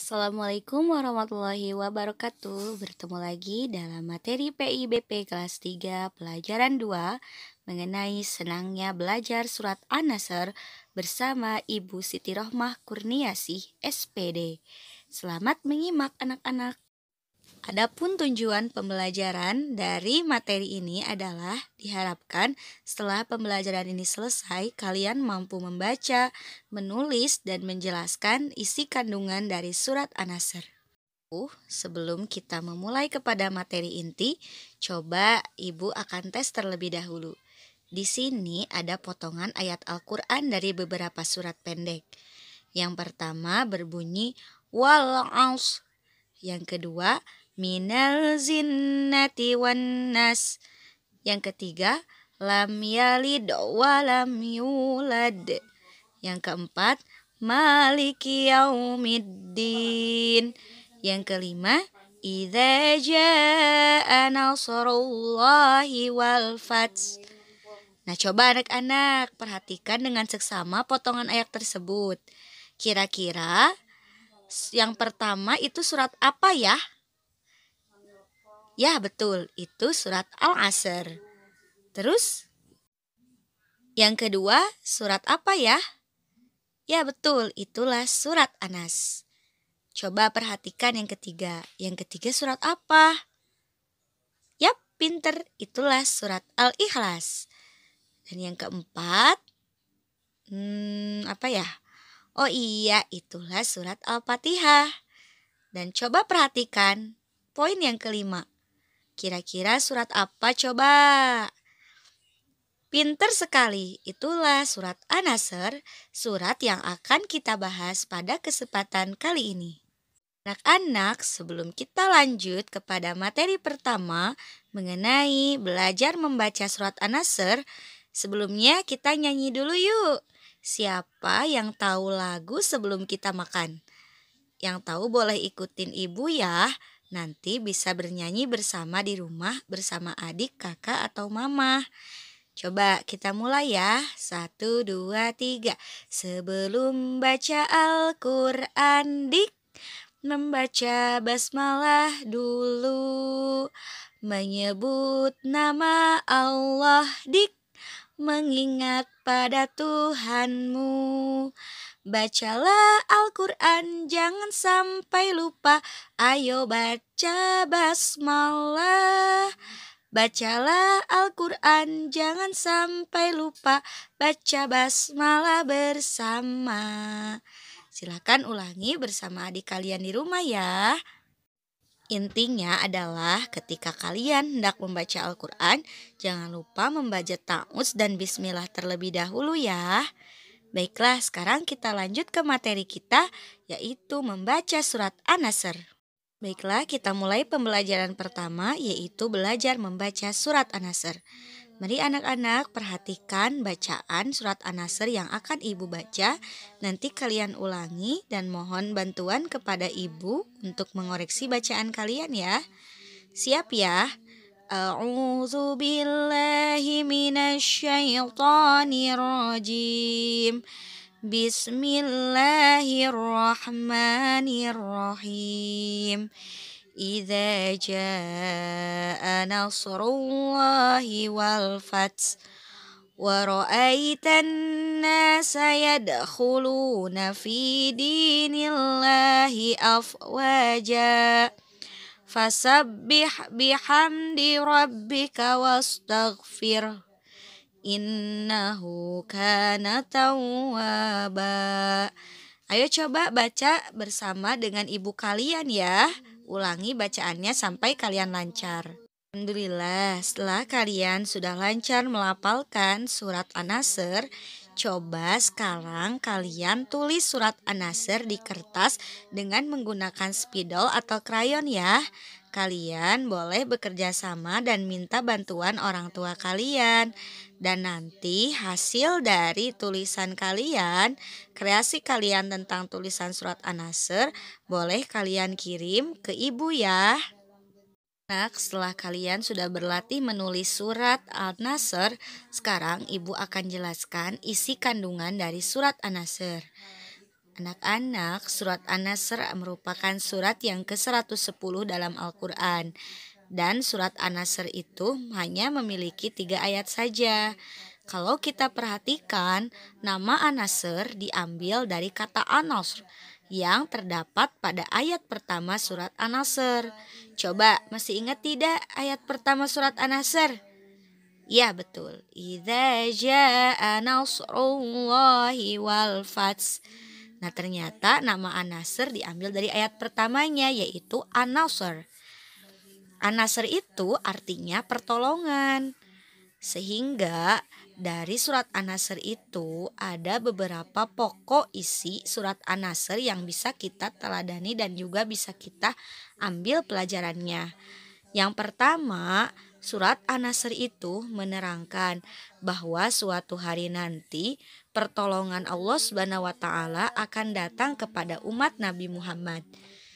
Assalamualaikum warahmatullahi wabarakatuh. Bertemu lagi dalam materi PIBP kelas 3 pelajaran 2 mengenai senangnya belajar surat An-Nasr bersama Ibu Siti Rohmah Kurniasih SPD. Selamat menyimak anak-anak. Adapun tujuan pembelajaran dari materi ini adalah diharapkan setelah pembelajaran ini selesai, kalian mampu membaca, menulis, dan menjelaskan isi kandungan dari surat An-Nasr. Sebelum kita memulai kepada materi inti, coba Ibu akan tes terlebih dahulu. Di sini ada potongan ayat Al-Quran dari beberapa surat pendek. Yang pertama berbunyi wal 'ashr. Yang kedua minal zinnati wan nas. Yang ketiga lam yalid wa lam yulad. Yang keempat maliki yaumiddin. Yang kelima idza jaa nasrullahi wal fath. Nah, coba anak-anak perhatikan dengan seksama potongan ayat tersebut. Kira-kira yang pertama itu surat apa ya? Ya, betul, itu surat Al-Asr. Terus, yang kedua, surat apa ya? Ya, betul, itulah surat An-Nas. Coba perhatikan yang ketiga. Yang ketiga surat apa? Yap, pinter, itulah surat Al-Ikhlas. Dan yang keempat, apa ya? Oh iya, itulah surat Al-Fatihah. Dan coba perhatikan poin yang kelima. Kira-kira surat apa coba? Pinter sekali, itulah surat An-Nasr, surat yang akan kita bahas pada kesempatan kali ini. Anak-anak, sebelum kita lanjut kepada materi pertama mengenai belajar membaca surat An-Nasr, sebelumnya kita nyanyi dulu yuk. Siapa yang tahu lagu sebelum kita makan? Yang tahu boleh ikutin ibu ya. Nanti bisa bernyanyi bersama di rumah bersama adik, kakak, atau mama. Coba kita mulai ya. 1, 2, 3. Sebelum baca Al-Quran dik, membaca basmalah dulu. Menyebut nama Allah dik, mengingat pada Tuhanmu. Bacalah Al-Quran, jangan sampai lupa. Ayo baca basmalah. Bacalah Al-Quran, jangan sampai lupa. Baca basmalah bersama. Silakan ulangi bersama adik kalian di rumah ya. Intinya adalah ketika kalian hendak membaca Al-Quran, jangan lupa membaca ta'awudz dan bismillah terlebih dahulu ya. Baiklah, sekarang kita lanjut ke materi kita, yaitu membaca surat An-Nasr. Baiklah, kita mulai pembelajaran pertama, yaitu belajar membaca surat An-Nasr. Mari anak-anak perhatikan bacaan surat An-Nasr yang akan ibu baca. Nanti kalian ulangi dan mohon bantuan kepada ibu untuk mengoreksi bacaan kalian ya. Siap ya? A'udzu billahi minasyaitonir rajim. Bismillahirrahmanirrahim. Idza jaa nasrullahi wal fath wa ra'aitan nasa yadkhuluna fi dinillahi afwaja. Fasabbih bihamdi rabbika wastaghfir. Innahu kana tawwaba. Ayo coba baca bersama dengan ibu kalian ya. Ulangi bacaannya sampai kalian lancar. Alhamdulillah, setelah kalian sudah lancar melafalkan surat An-Nasr, coba sekarang kalian tulis surat An-Nasr di kertas dengan menggunakan spidol atau krayon ya. Kalian boleh bekerja sama dan minta bantuan orang tua kalian. Dan nanti hasil dari tulisan kalian, kreasi kalian tentang tulisan surat An-Nasr, boleh kalian kirim ke ibu ya. Nah, setelah kalian sudah berlatih menulis surat An-Nasr, sekarang ibu akan jelaskan isi kandungan dari surat An-Nasr. Anak-anak, surat An-Nasr merupakan surat yang ke-110 dalam Al-Quran. Dan surat An-Nasr itu hanya memiliki 3 ayat saja. Kalau kita perhatikan, nama An-Nasr diambil dari kata An-Nasr yang terdapat pada ayat pertama surat An-Nasr. Coba, masih ingat tidak ayat pertama surat An-Nasr? Ya, betul. Idza jaa nasrullahi wal fath. Nah, ternyata nama An-Nasr diambil dari ayat pertamanya, yaitu An-Nasr. An-Nasr itu artinya pertolongan. Sehingga dari surat An-Nasr itu ada beberapa pokok isi surat An-Nasr yang bisa kita teladani dan juga bisa kita ambil pelajarannya. Yang pertama, surat An-Nasr itu menerangkan bahwa suatu hari nanti pertolongan Allah Subhanahu wa taala akan datang kepada umat Nabi Muhammad.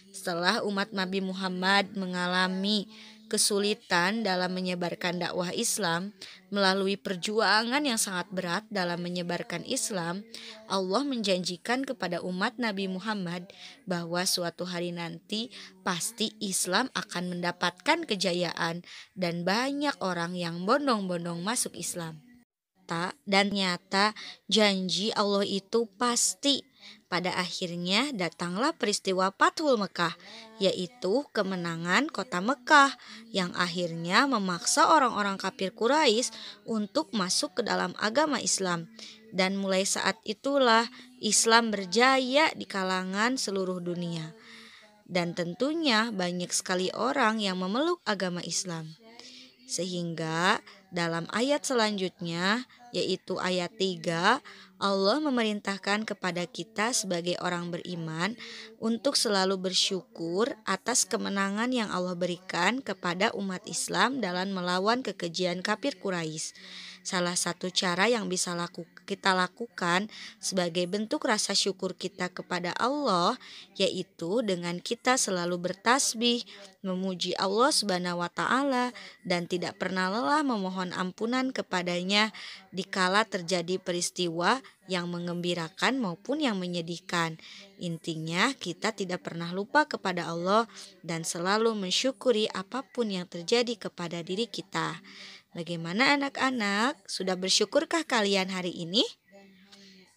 Setelah umat Nabi Muhammad mengalami kesulitan dalam menyebarkan dakwah Islam, melalui perjuangan yang sangat berat dalam menyebarkan Islam, Allah menjanjikan kepada umat Nabi Muhammad bahwa suatu hari nanti pasti Islam akan mendapatkan kejayaan dan banyak orang yang bondong-bondong masuk Islam. Dan nyata janji Allah itu pasti. Pada akhirnya datanglah peristiwa Fathul Mekah, yaitu kemenangan kota Mekah yang akhirnya memaksa orang-orang kafir Quraisy untuk masuk ke dalam agama Islam. Dan mulai saat itulah Islam berjaya di kalangan seluruh dunia. Dan tentunya banyak sekali orang yang memeluk agama Islam. Sehingga dalam ayat selanjutnya, yaitu ayat 3, Allah memerintahkan kepada kita sebagai orang beriman untuk selalu bersyukur atas kemenangan yang Allah berikan kepada umat Islam dalam melawan kekejian kafir Quraisy. Salah satu cara yang bisa kita lakukan sebagai bentuk rasa syukur kita kepada Allah, yaitu dengan kita selalu bertasbih, memuji Allah Subhanahu wa taala dan tidak pernah lelah memohon ampunan kepadanya dikala terjadi peristiwa yang mengembirakan maupun yang menyedihkan. Intinya kita tidak pernah lupa kepada Allah dan selalu mensyukuri apapun yang terjadi kepada diri kita. Bagaimana anak-anak? Sudah bersyukurkah kalian hari ini?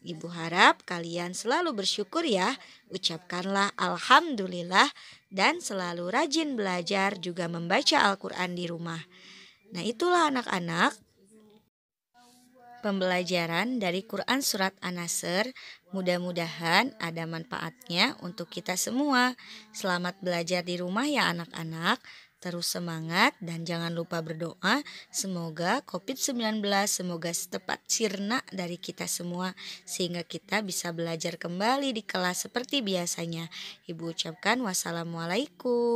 Ibu harap kalian selalu bersyukur ya. Ucapkanlah alhamdulillah dan selalu rajin belajar juga membaca Al-Quran di rumah. Nah, itulah anak-anak pembelajaran dari Quran Surat An-Nasr. Mudah-mudahan ada manfaatnya untuk kita semua. Selamat belajar di rumah ya anak-anak. Terus semangat dan jangan lupa berdoa. Semoga COVID-19 semoga cepat sirna dari kita semua. Sehingga kita bisa belajar kembali di kelas seperti biasanya. Ibu ucapkan wassalamualaikum.